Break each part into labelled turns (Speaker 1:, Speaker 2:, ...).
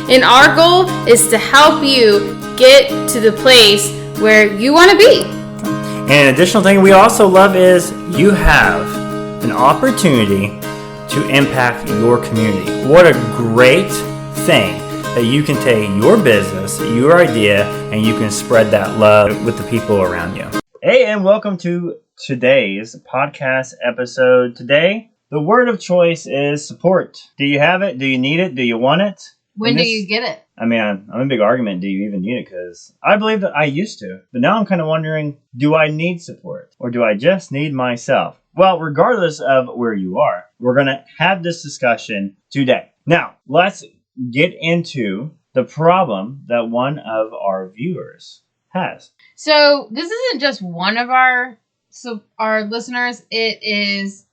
Speaker 1: And our goal is to help you get to the place where you want to be.
Speaker 2: And an additional thing we also love is you have an opportunity to impact your community. What a great thing that you can take your business, your idea, and you can spread that love with the people around you. Hey, and welcome to today's podcast episode. Today, the word of choice is support. Do you have it? Do you need it? Do you want it?
Speaker 1: When do you get it?
Speaker 2: I mean, I'm a big argument. Do you even need it? Because I believe that I used to. But now I'm kind of wondering, do I need support? Or do I just need myself? Well, regardless of where you are, we're going to have this discussion today. Now, let's get into the problem that one of our viewers has.
Speaker 1: So this isn't just one of our listeners. It is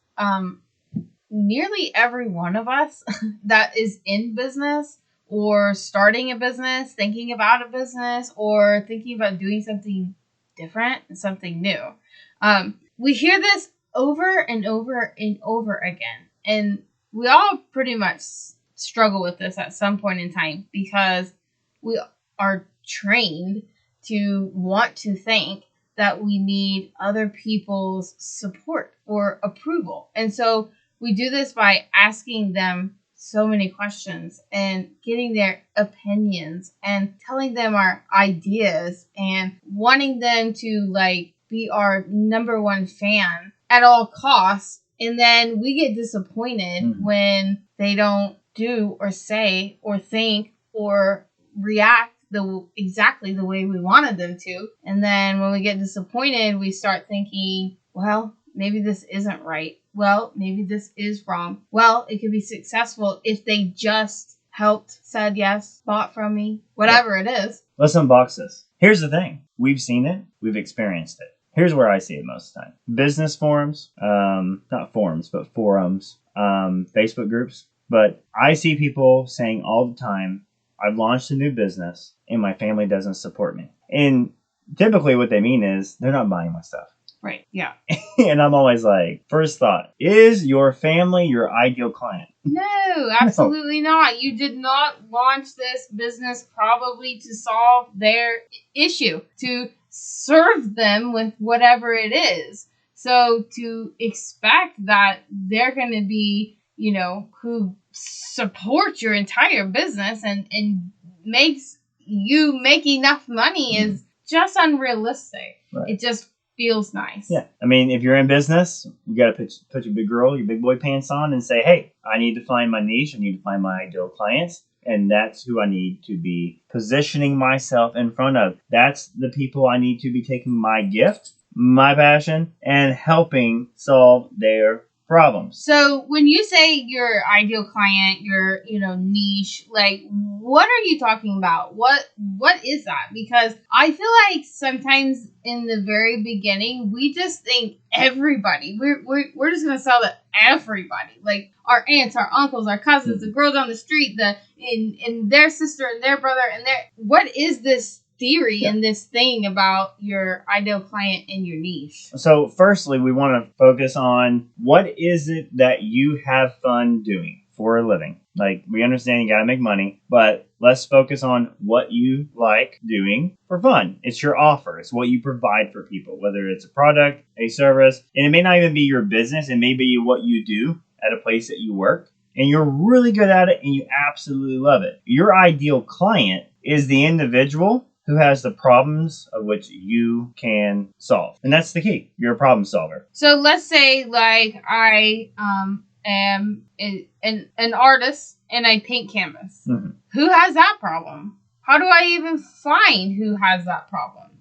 Speaker 1: nearly every one of us that is in business or starting a business, thinking about a business, or thinking about doing something different and something new. We hear this over and over and over again. And we all pretty much struggle with this at some point in time because we are trained to want to think that we need other people's support or approval. And so we do this by asking them so many questions and getting their opinions and telling them our ideas and wanting them to be our number one fan at all costs. And then we get disappointed when they don't do or say or think or react exactly the way we wanted them to. And then when we get disappointed, we start thinking, well, maybe this isn't right. Well, maybe this is wrong. Well, it could be successful if they just helped, said yes, bought from me, whatever it is.
Speaker 2: Let's unbox this. Here's the thing. We've seen it. We've experienced it. Here's where I see it most of the time. Business forums, not forums, but forums, Facebook groups. But I see people saying all the time, I've launched a new business and my family doesn't support me. And typically what they mean is they're not buying my stuff.
Speaker 1: Right, yeah.
Speaker 2: And I'm always like, first thought, is your family your ideal client?
Speaker 1: No, absolutely not. You did not launch this business probably to solve their issue, to serve them with whatever it is. So to expect that they're going to be, who support your entire business and makes you make enough money is just unrealistic. Right. It just feels nice.
Speaker 2: Yeah. I mean, if you're in business, you got to put your big girl, your big boy pants on and say, hey, I need to find my niche. I need to find my ideal clients. And that's who I need to be positioning myself in front of. That's the people I need to be taking my gift, my passion, and helping solve their problems.
Speaker 1: So when you say your ideal client, your niche, what are you talking about? What is that? Because I feel like sometimes in the very beginning we just think everybody. We're just gonna sell to everybody, like our aunts, our uncles, our cousins, the girl down the street, and their sister and their brother and their. What is this theory and this thing about your ideal client and your niche?
Speaker 2: So firstly, we want to focus on what is it that you have fun doing for a living. Like, we understand you got to make money, but let's focus on what you like doing for fun. It's your offer. It's what you provide for people, whether it's a product, a service, and it may not even be your business. It may be what you do at a place that you work, and you're really good at it and you absolutely love it. Your ideal client is the individual who has the problems of which you can solve. And that's the key. You're a problem solver.
Speaker 1: So let's say I am an artist and I paint canvas. Mm-hmm. Who has that problem? How do I even find who has that problem?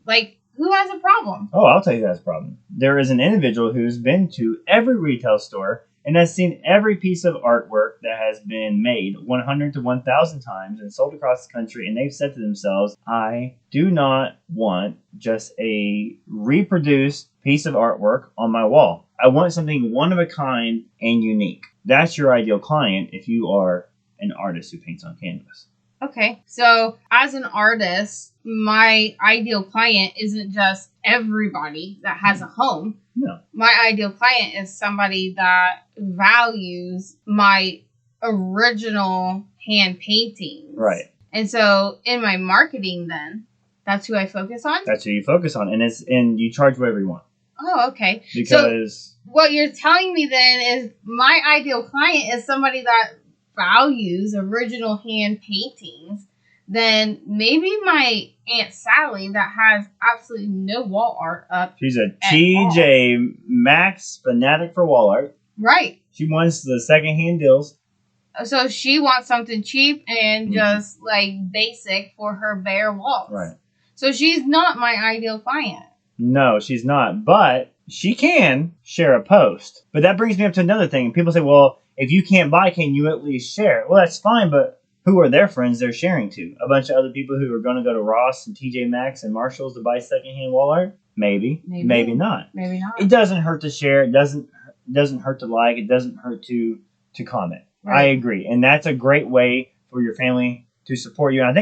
Speaker 1: Who has a problem?
Speaker 2: Oh, I'll tell you who has a problem. There is an individual who's been to every retail store and has seen every piece of artwork that has been made 100 to 1,000 times and sold across the country, and they've said to themselves, I do not want just a reproduced piece of artwork on my wall. I want something one of a kind and unique. That's your ideal client if you are an artist who paints on canvas.
Speaker 1: Okay, so as an artist, my ideal client isn't just everybody that has a home.
Speaker 2: No.
Speaker 1: My ideal client is somebody that values my original hand paintings.
Speaker 2: Right.
Speaker 1: And so in my marketing then, that's who I focus on?
Speaker 2: That's who you focus on. And you charge whatever you want.
Speaker 1: Oh, okay.
Speaker 2: Because
Speaker 1: so what you're telling me then is my ideal client is somebody that values original hand paintings. Then maybe my Aunt Sally that has absolutely no wall art up.
Speaker 2: She's a TJ Maxx fanatic for wall art.
Speaker 1: Right.
Speaker 2: She wants the secondhand deals.
Speaker 1: So she wants something cheap and just like basic for her bare walls.
Speaker 2: Right.
Speaker 1: So she's not my ideal client.
Speaker 2: No, she's not. But she can share a post. But that brings me up to another thing. People say, well, if you can't buy, can you at least share? Well, that's fine, but who are their friends they're sharing to? A bunch of other people who are going to go to Ross and TJ Maxx and Marshalls to buy secondhand wall art? Maybe not.
Speaker 1: Maybe not.
Speaker 2: It doesn't hurt to share. It doesn't hurt to like. It doesn't hurt to comment. Right. I agree. And that's a great way for your family to support you. And I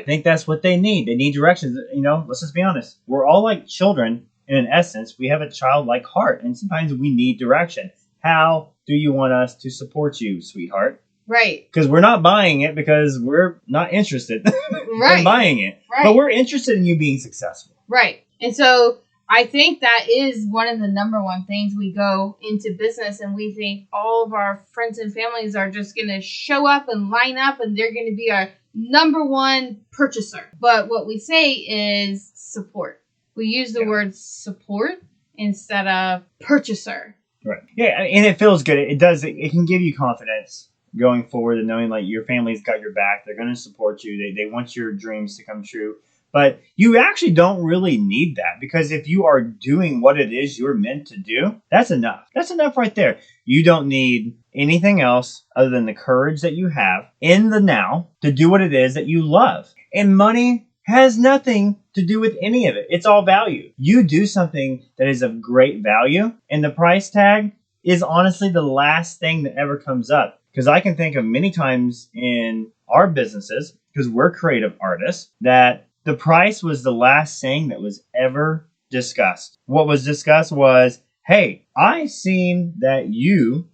Speaker 2: think that's what they need. They need directions. Let's just be honest. We're all like children in essence. We have a childlike heart. And sometimes we need direction. How do you want us to support you, sweetheart?
Speaker 1: Right.
Speaker 2: Because we're not buying it because we're not interested in buying it.
Speaker 1: Right.
Speaker 2: But we're interested in you being successful.
Speaker 1: Right. And so I think that is one of the number one things we go into business and we think all of our friends and families are just going to show up and line up and they're going to be our number one purchaser. But what we say is support. We use the word support instead of purchaser.
Speaker 2: Right. Yeah. And it feels good. It does. It can give you confidence going forward and knowing like your family's got your back. They're going to support you. They want your dreams to come true. But you actually don't really need that because if you are doing what it is you're meant to do, that's enough. That's enough right there. You don't need anything else other than the courage that you have in the now to do what it is that you love. And money has nothing to do with any of it. It's all value. You do something that is of great value and the price tag is honestly the last thing that ever comes up. Because I can think of many times in our businesses, because we're creative artists, that the price was the last thing that was ever discussed. What was discussed was, hey, I've seen that you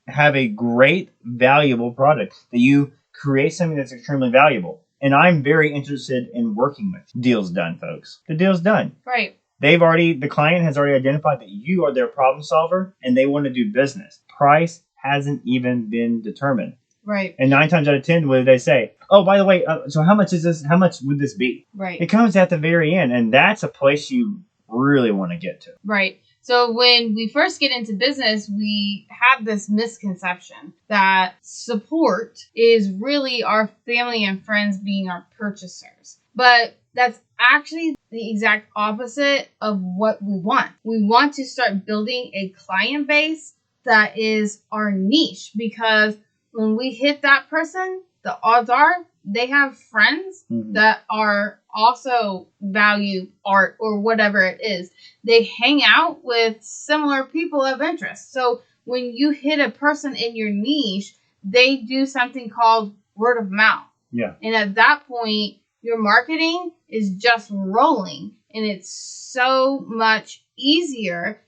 Speaker 2: have a great, valuable product, that you create something that's extremely valuable. And I'm very interested in working with you. Deal's done, folks. The deal's done.
Speaker 1: Right.
Speaker 2: The client has already identified that you are their problem solver and they want to do business. Price hasn't even been determined.
Speaker 1: Right.
Speaker 2: And 9 times out of 10, what do they say? Oh, by the way, so how much is this? How much would this be?
Speaker 1: Right.
Speaker 2: It comes at the very end, and that's a place you really want to get to.
Speaker 1: Right. So when we first get into business, we have this misconception that support is really our family and friends being our purchasers. But that's actually the exact opposite of what we want. We want to start building a client base that is our niche because when we hit that person, the odds are they have friends that are also value art or whatever it is. They hang out with similar people of interest. So when you hit a person in your niche, they do something called word of mouth.
Speaker 2: Yeah.
Speaker 1: And at that point, your marketing is just rolling and it's so much easier.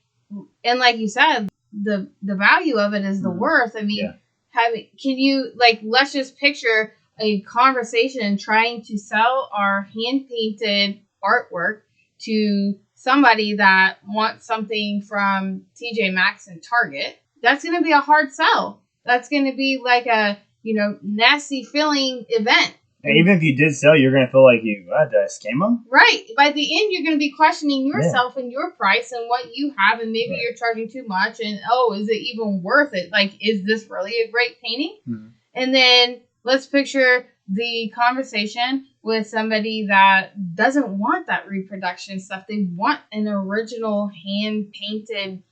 Speaker 1: And like you said, the value of it is the worth. I mean, can you, let's just picture a conversation trying to sell our hand-painted artwork to somebody that wants something from TJ Maxx and Target. That's going to be a hard sell. That's going to be like a, nasty feeling event.
Speaker 2: And even if you did sell, you're going to feel like did I scam them?
Speaker 1: Right. By the end, you're going to be questioning yourself and your price and what you have. And maybe you're charging too much. And, is it even worth it? Is this really a great painting? Mm-hmm. And then let's picture the conversation with somebody that doesn't want that reproduction stuff. They want an original hand-painted,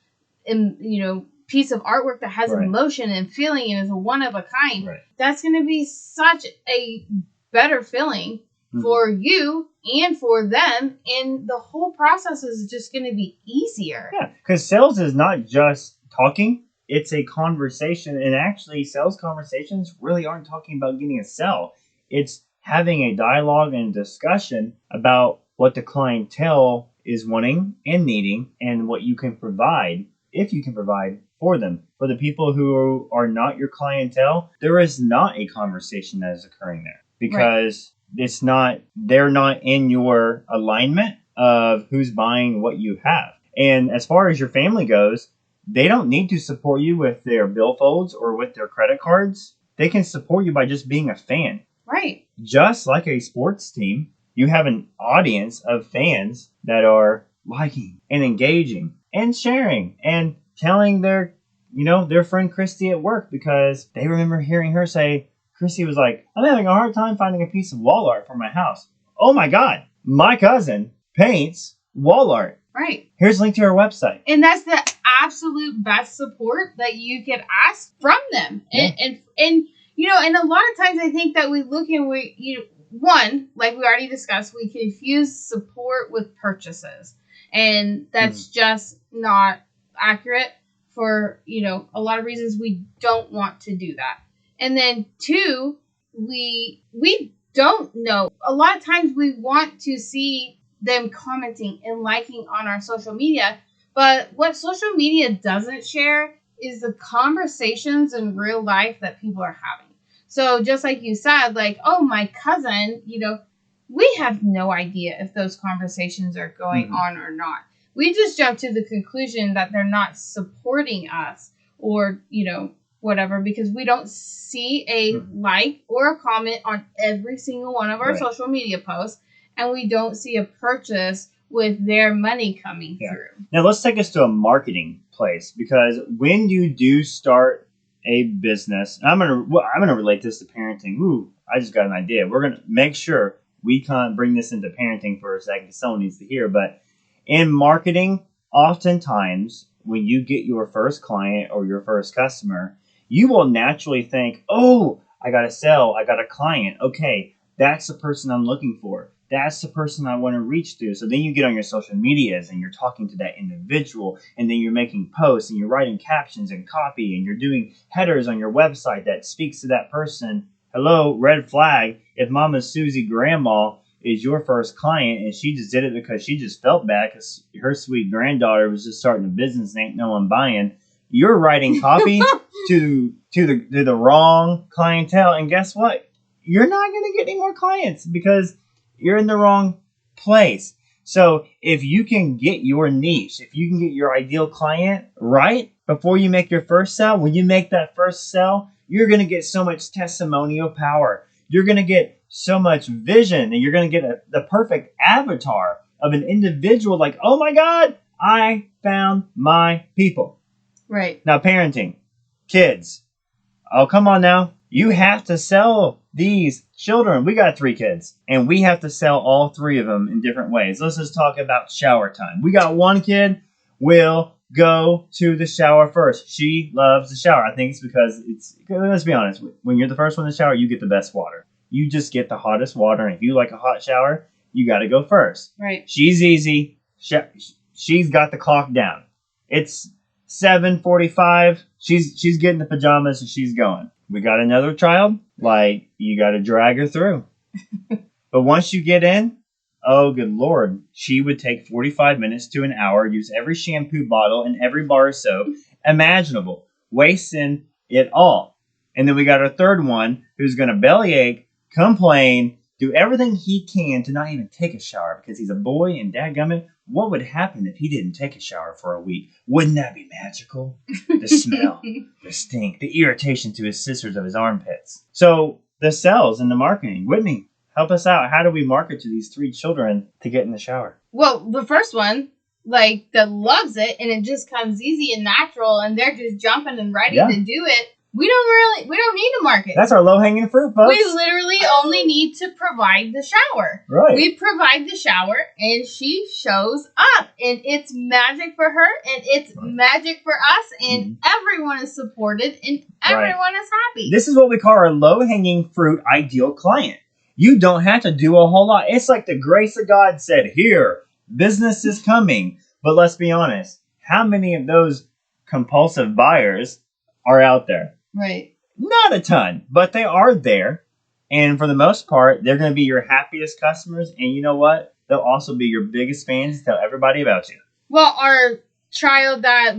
Speaker 1: piece of artwork that has emotion and feeling and is a one of a kind. Right. That's going to be such a better feeling for you and for them, and the whole process is just going to be easier.
Speaker 2: Yeah, because sales is not just talking, it's a conversation, and actually sales conversations really aren't talking about getting a sell. It's having a dialogue and discussion about what the clientele is wanting and needing and what you can provide. if you can provide for them. For the people who are not your clientele, there is not a conversation that is occurring there because they're not in your alignment of who's buying what you have. And as far as your family goes, they don't need to support you with their billfolds or with their credit cards. They can support you by just being a fan.
Speaker 1: Right.
Speaker 2: Just like a sports team, you have an audience of fans that are liking and engaging and sharing and telling their friend Christy at work because they remember hearing her say, Christy was like, I'm having a hard time finding a piece of wall art for my house. Oh my God, my cousin paints wall art.
Speaker 1: Right.
Speaker 2: Here's a link to her website.
Speaker 1: And that's the absolute best support that you could ask from them.
Speaker 2: Yeah.
Speaker 1: And and a lot of times I think that we look and one, like we already discussed, we confuse support with purchases. And that's just not accurate for, a lot of reasons we don't want to do that. And then two, we don't know. A lot of times we want to see them commenting and liking on our social media. But what social media doesn't share is the conversations in real life that people are having. So just like you said, like, oh, my cousin, we have no idea if those conversations are going on or not. We just jump to the conclusion that they're not supporting us or, whatever, because we don't see a like or a comment on every single one of our social media posts. And we don't see a purchase with their money coming through.
Speaker 2: Now, let's take us to a marketing place because when you do start a business, I'm gonna relate this to parenting. Ooh, I just got an idea. We're gonna make sure we can't bring this into parenting for a second because someone needs to hear. But in marketing, oftentimes when you get your first client or your first customer, you will naturally think, oh, I got to sell. I got a client. Okay, that's the person I'm looking for. That's the person I want to reach through. So then you get on your social medias and you're talking to that individual and then you're making posts and you're writing captions and copy and you're doing headers on your website that speaks to that person. Hello, red flag. If Mama Susie Grandma is your first client and she just did it because she just felt bad because her sweet granddaughter was just starting a business and ain't no one buying, you're writing copy to the wrong clientele. And guess what? You're not going to get any more clients because you're in the wrong place. So if you can get your niche, if you can get your ideal client right before you make your first sale, when you make that first sale, you're going to get so much testimonial power. You're going to get so much vision and you're going to get the perfect avatar of an individual like, oh my God, I found my people.
Speaker 1: Right.
Speaker 2: Now, parenting, kids. Oh, come on now. You have to sell these children. We got 3 kids, and we have to sell all 3 of them in different ways. Let's just talk about shower time. We got 1 kid will go to the shower first. She loves the shower. I think it's because let's be honest, when you're the first one to shower, you get the best water. You just get the hottest water, and if you like a hot shower, you got to go first.
Speaker 1: Right.
Speaker 2: She's easy. She's got the clock down. It's 7:45. She's getting the pajamas and she's going. We got another child. Like, you got to drag her through. But once you get in, oh, good Lord, she would take 45 minutes to an hour, use every shampoo bottle and every bar of soap imaginable, wasting it all. And then we got our third one who's going to bellyache, complain, do everything he can to not even take a shower because he's a boy and dadgummit, what would happen if he didn't take a shower for a week? Wouldn't that be magical? The smell, the stink, the irritation to his sisters of his armpits. So the sales and the marketing. Whitney, help us out. How do we market to these 3 children to get in the shower?
Speaker 1: Well, the first one, like, that loves it and it just comes easy and natural and they're just jumping and ready to do it. We don't need to market.
Speaker 2: That's our low-hanging fruit, folks.
Speaker 1: We literally only need to provide the shower.
Speaker 2: Right.
Speaker 1: We provide the shower, and she shows up, and it's magic for her, and it's magic for us, and everyone is supported, and everyone is happy.
Speaker 2: This is what we call our low-hanging fruit ideal client. You don't have to do a whole lot. It's like the grace of God said, here, business is coming. But let's be honest, how many of those compulsive buyers are out there?
Speaker 1: Right.
Speaker 2: Not a ton, but they are there. And for the most part, they're going to be your happiest customers. And you know what? They'll also be your biggest fans. Tell everybody about you.
Speaker 1: Well, our child that,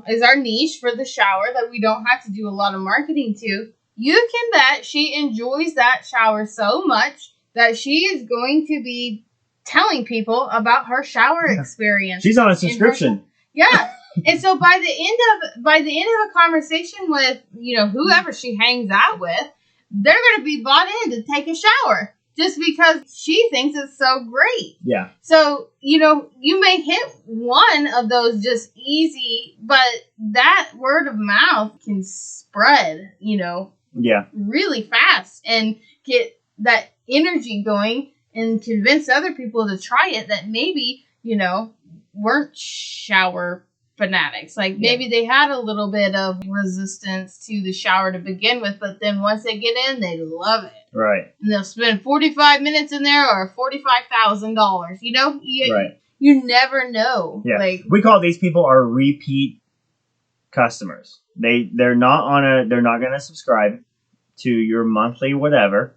Speaker 1: is our niche for the shower that we don't have to do a lot of marketing to, you can bet she enjoys that shower so much that she is going to be telling people about her shower experience.
Speaker 2: She's on a subscription.
Speaker 1: Yeah. And so by the end of a conversation with, whoever she hangs out with, they're going to be bought in to take a shower just because she thinks it's so great.
Speaker 2: Yeah.
Speaker 1: So, you may hit one of those just easy, but that word of mouth can spread, really fast and get that energy going and convince other people to try it that maybe, weren't shower fanatics. Like maybe they had a little bit of resistance to the shower to begin with, but then once they get in, they love it.
Speaker 2: Right.
Speaker 1: And they'll spend 45 minutes in there or $45,000.
Speaker 2: Right.
Speaker 1: You never know.
Speaker 2: Yeah.
Speaker 1: Like,
Speaker 2: we call these people our repeat customers. They're not going to subscribe to your monthly whatever,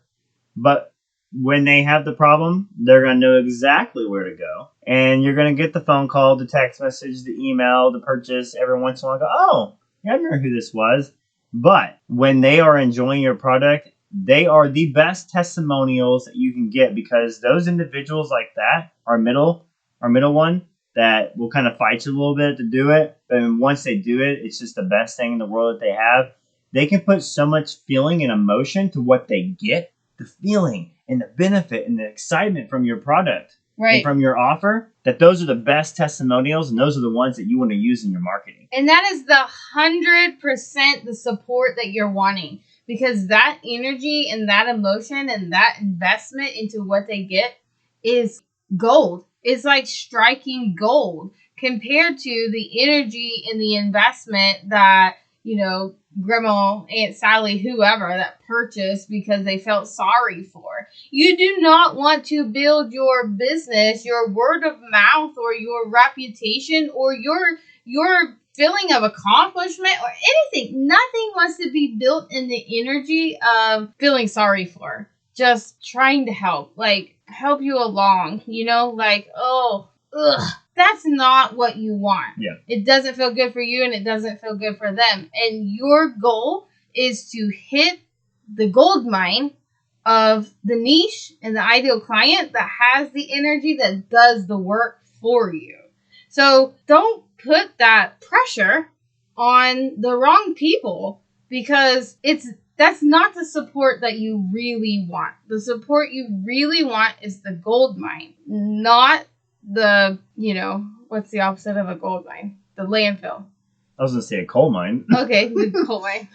Speaker 2: but when they have the problem, they're going to know exactly where to go. And you're going to get the phone call, the text message, the email, the purchase. Every once in a while, go, oh, yeah, I remember who this was. But when they are enjoying your product, they are the best testimonials that you can get, because those individuals like that, our middle one, that will kind of fight you a little bit to do it. But once they do it, it's just the best thing in the world that they have. They can put so much feeling and emotion to what they get, the feeling and the benefit and the excitement from your product. Right. And from your offer, that those are the best testimonials, and those are the ones that you want to use in your marketing.
Speaker 1: And that is the 100% the support that you're wanting, because that energy and that emotion and that investment into what they get is gold. It's like striking gold compared to the energy and the investment that, Grandma, Aunt Sally, whoever that purchased because they felt sorry for. You do not want to build your business, your word of mouth, or your reputation, or your feeling of accomplishment or anything. Nothing wants to be built in the energy of feeling sorry for. Just trying to help you along, that's not what you want.
Speaker 2: Yeah.
Speaker 1: It doesn't feel good for you, and it doesn't feel good for them. And your goal is to hit the gold mine of the niche and the ideal client that has the energy that does the work for you. So don't put that pressure on the wrong people, because that's not the support that you really want. The support you really want is the gold mine, not the, what's the opposite of a gold mine? The landfill.
Speaker 2: I was going to say a coal mine. Okay,
Speaker 1: the coal mine.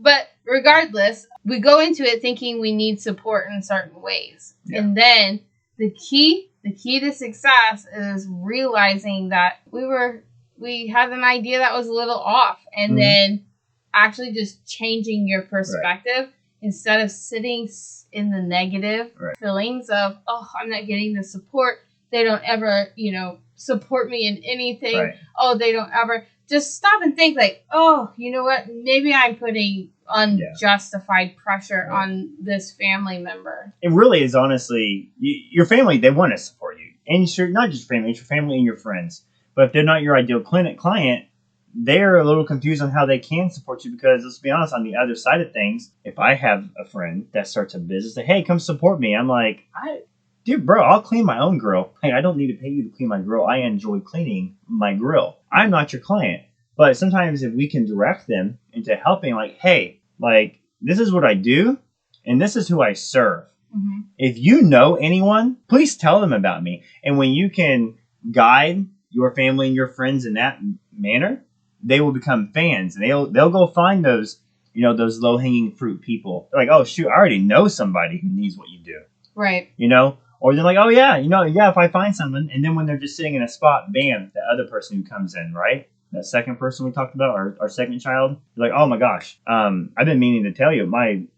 Speaker 1: But regardless, we go into it thinking we need support in certain ways. Yeah. And then the key to success is realizing that we had an idea that was a little off, and then actually just changing your perspective instead of sitting in the negative feelings of, oh, I'm not getting the support. They don't ever, support me in anything. Right. Oh, they don't ever. Just stop and think oh, you know what? Maybe I'm putting unjustified pressure on this family member.
Speaker 2: It really is, honestly, your family, they want to support you. And not just your family, it's your family and your friends. But if they're not your ideal client, they're a little confused on how they can support you, because let's be honest, on the other side of things, if I have a friend that starts a business, say, hey, come support me. I'm like, dude, bro, I'll clean my own grill. Hey, I don't need to pay you to clean my grill. I enjoy cleaning my grill. I'm not your client. But sometimes if we can direct them into helping, hey, this is what I do, and this is who I serve. Mm-hmm. If you know anyone, please tell them about me. And when you can guide your family and your friends in that manner, they will become fans, and they'll go find those, those low-hanging fruit people. They're like, oh, shoot, I already know somebody who needs what you do.
Speaker 1: Right.
Speaker 2: Or they're like, oh, yeah, if I find someone. And then when they're just sitting in a spot, bam, the other person who comes in, right? That second person we talked about, our second child, they're like, oh, my gosh, I've been meaning to tell you, my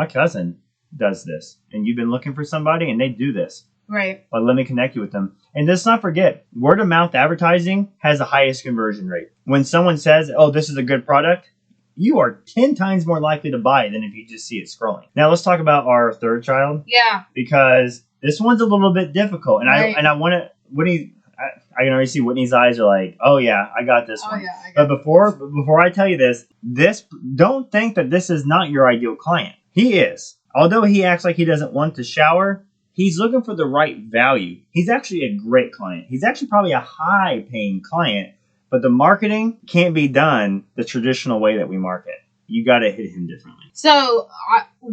Speaker 2: cousin does this. And you've been looking for somebody, and they do this.
Speaker 1: Right.
Speaker 2: But let me connect you with them. And let's not forget, word of mouth advertising has the highest conversion rate. When someone says, oh, this is a good product, you are 10 times more likely to buy it than if you just see it scrolling. Now let's talk about our third child.
Speaker 1: Yeah.
Speaker 2: Because this one's a little bit difficult. And I want to, I can already see Whitney's eyes are like, oh yeah, I got this one.
Speaker 1: Yeah, I got
Speaker 2: But before I tell you this, don't think that this is not your ideal client. He is. Although he acts like he doesn't want to shower, he's looking for the right value. He's actually a great client. He's actually probably a high-paying client, but the marketing can't be done the traditional way that we market. You got to hit him differently.
Speaker 1: So,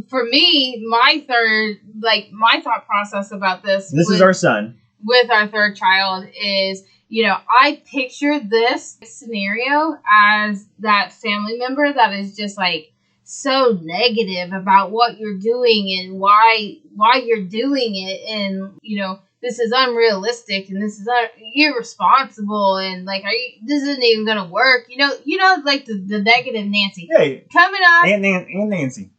Speaker 1: for me, my thought process about this
Speaker 2: is our son.
Speaker 1: With our third child is, I picture this scenario as that family member that is just like so negative about what you're doing and why you're doing it, and this is unrealistic and this is irresponsible, and like this isn't even gonna work. Like the negative Nancy.
Speaker 2: Hey,
Speaker 1: coming up
Speaker 2: and Nancy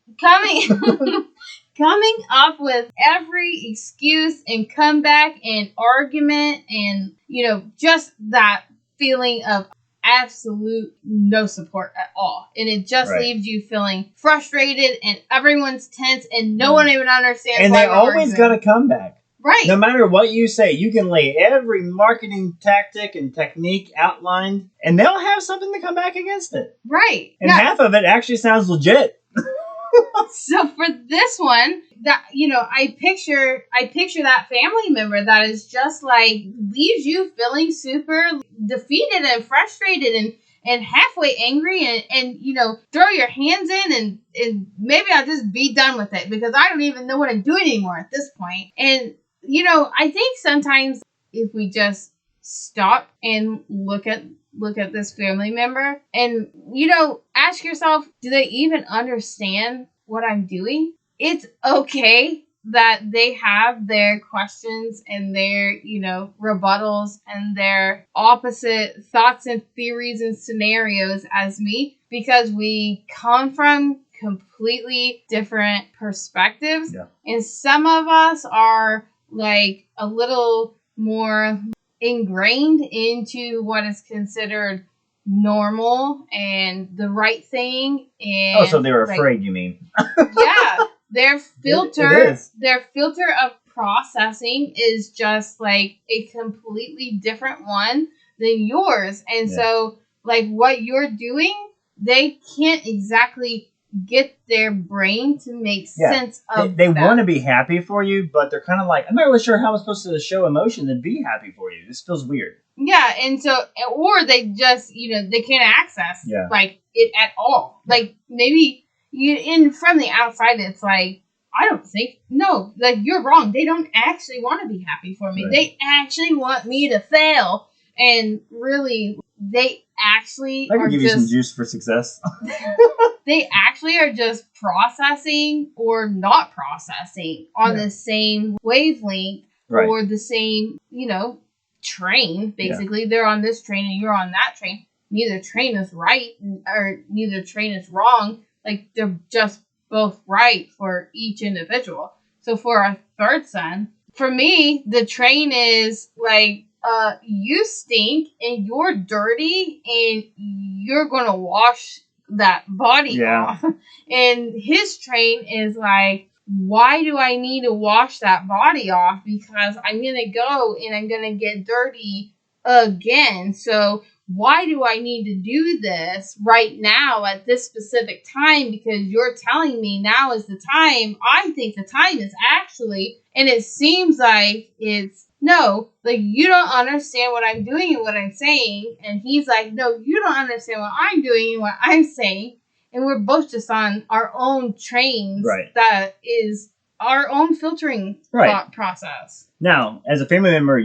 Speaker 1: coming up with every excuse and comeback and argument, and just that feeling of absolute no support at all, and it just leaves you feeling frustrated, and everyone's tense, and no one even understands.
Speaker 2: And they always got a comeback,
Speaker 1: right?
Speaker 2: No matter what you say, you can lay every marketing tactic and technique outlined, and they'll have something to come back against it,
Speaker 1: right?
Speaker 2: And half of it actually sounds legit.
Speaker 1: So for this one, that I picture that family member that is just like leaves you feeling super defeated and frustrated and halfway angry, and throw your hands in and maybe I'll just be done with it because I don't even know what I'm doing anymore at this point. And I think sometimes if we just stop and look at this family member and, ask yourself, do they even understand what I'm doing? It's okay that they have their questions and their, rebuttals and their opposite thoughts and theories and scenarios as me, because we come from completely different perspectives. Yeah. And some of us are like a little more ingrained into what is considered normal and the right thing. And
Speaker 2: so they were afraid, you mean?
Speaker 1: Yeah. Their filter of processing is just like a completely different one than yours. And so like what you're doing, they can't exactly get their brain to make sense of
Speaker 2: they want to be happy for you, but they're kind of like, I'm not really sure how I'm supposed to show emotion and be happy for you. This feels weird.
Speaker 1: Yeah, and so, or they just, they can't access like it at all. Like maybe from the outside, it's like, no, like you're wrong. They don't actually want to be happy for me. Right. They actually want me to fail. And really, they actually
Speaker 2: I can give you some juice for success.
Speaker 1: They actually are just processing or not processing on the same wavelength or the same, train. Basically, they're on this train and you're on that train. Neither train is right or neither train is wrong. Like they're just both right for each individual. So for our third son, for me, the train is like, you stink and you're dirty and you're gonna wash that body off. And his train is like, why do I need to wash that body off? Because I'm gonna go and I'm gonna get dirty again. So why do I need to do this right now at this specific time? Because you're telling me now is the time. I think the time is actually, and it seems like it's no, like you don't understand what I'm doing and what I'm saying. And he's like, no, you don't understand what I'm doing and what I'm saying. And we're both just on our own trains. Right. That is our own filtering thought process.
Speaker 2: Now, as a family member,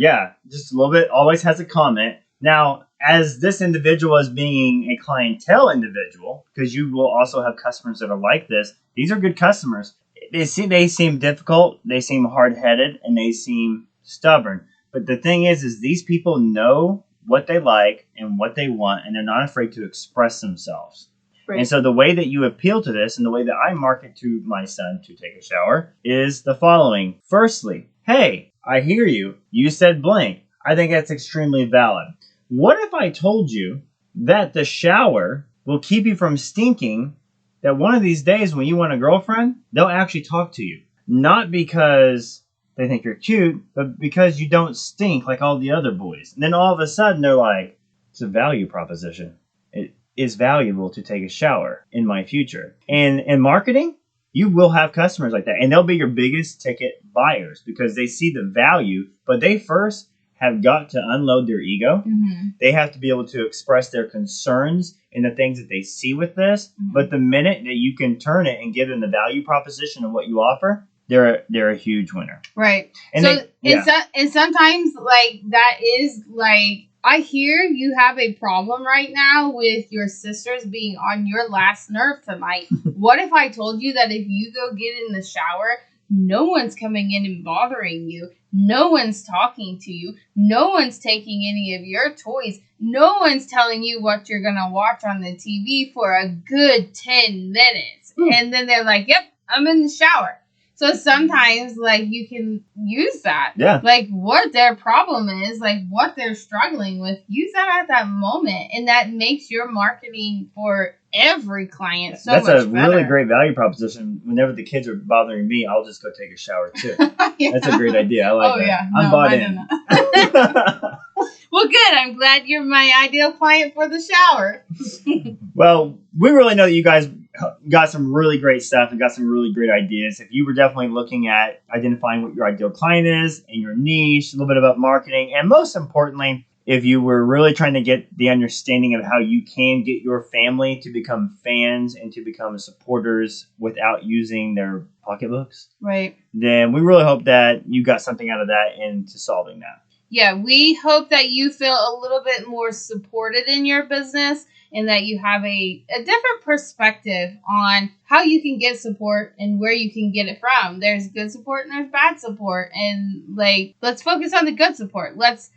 Speaker 2: just a little bit, always has a comment. Now, as this individual as being a clientele individual, because you will also have customers that are like this, these are good customers. They seem difficult, they seem hard-headed, and they seem stubborn. But the thing is these people know what they like and what they want, and they're not afraid to express themselves. Right. And so the way that you appeal to this and the way that I market to my son to take a shower is the following. Firstly, hey, I hear you. You said blank. I think that's extremely valid. What if I told you that the shower will keep you from stinking, that one of these days when you want a girlfriend, they'll actually talk to you? Not because they think you're cute, but because you don't stink like all the other boys. And then all of a sudden they're like, it's a value proposition. It is valuable to take a shower in my future. And in marketing, you will have customers like that. And they'll be your biggest ticket buyers because they see the value, but they first have got to unload their ego.
Speaker 1: Mm-hmm.
Speaker 2: They have to be able to express their concerns and the things that they see with this.
Speaker 1: Mm-hmm.
Speaker 2: But the minute that you can turn it and give them the value proposition of what you offer, they're a huge winner.
Speaker 1: Right.
Speaker 2: And
Speaker 1: so and sometimes like that is like, I hear you have a problem right now with your sisters being on your last nerve tonight. What if I told you that if you go get in the shower, no one's coming in and bothering you. No one's talking to you. No one's taking any of your toys. No one's telling you what you're going to watch on the TV for a good 10 minutes. And then they're like, yep, I'm in the shower. So sometimes, like, you can use that.
Speaker 2: Yeah.
Speaker 1: Like, what their problem is, like, what they're struggling with, use that at that moment. And that makes your marketing for every client so much better.
Speaker 2: That's a really great value proposition. Whenever the kids are bothering me, I'll just go take a shower, too.
Speaker 1: Yeah.
Speaker 2: That's a great idea. I like that.
Speaker 1: Yeah.
Speaker 2: I'm bought in.
Speaker 1: Well, good. I'm glad you're my ideal client for the shower.
Speaker 2: Well, we really know that you guys got some really great stuff and got some really great ideas. If you were definitely looking at identifying what your ideal client is and your niche, a little bit about marketing, and most importantly, if you were really trying to get the understanding of how you can get your family to become fans and to become supporters without using their pocketbooks,
Speaker 1: right,
Speaker 2: then we really hope that you got something out of that into solving that.
Speaker 1: Yeah, we hope that you feel a little bit more supported in your business and that you have a different perspective on how you can get support and where you can get it from. There's good support and there's bad support. And like, let's focus on the good support. Let's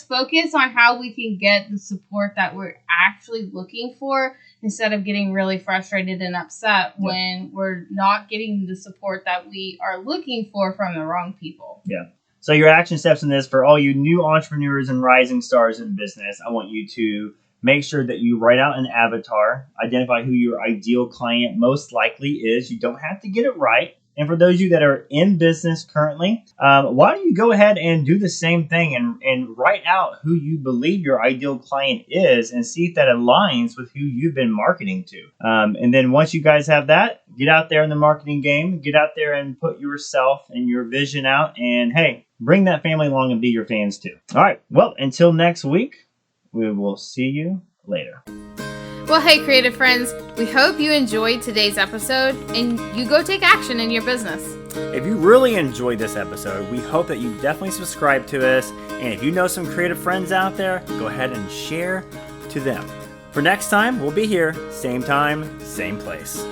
Speaker 1: focus on how we can get the support that we're actually looking for instead of getting really frustrated and upset when we're not getting the support that we are looking for from the wrong people.
Speaker 2: Yeah. So your action steps in this for all you new entrepreneurs and rising stars in business, I want you to make sure that you write out an avatar, identify who your ideal client most likely is. You don't have to get it right. And for those of you that are in business currently, why don't you go ahead and do the same thing and write out who you believe your ideal client is and see if that aligns with who you've been marketing to. And then once you guys have that, get out there in the marketing game, get out there and put yourself and your vision out, and hey, bring that family along and be your fans too. All right. Well, until next week, we will see you later.
Speaker 1: Well, hey, creative friends, we hope you enjoyed today's episode and you go take action in your business.
Speaker 2: If you really enjoyed this episode, we hope that you definitely subscribe to us. And if you know some creative friends out there, go ahead and share to them. For next time, we'll be here, same time, same place.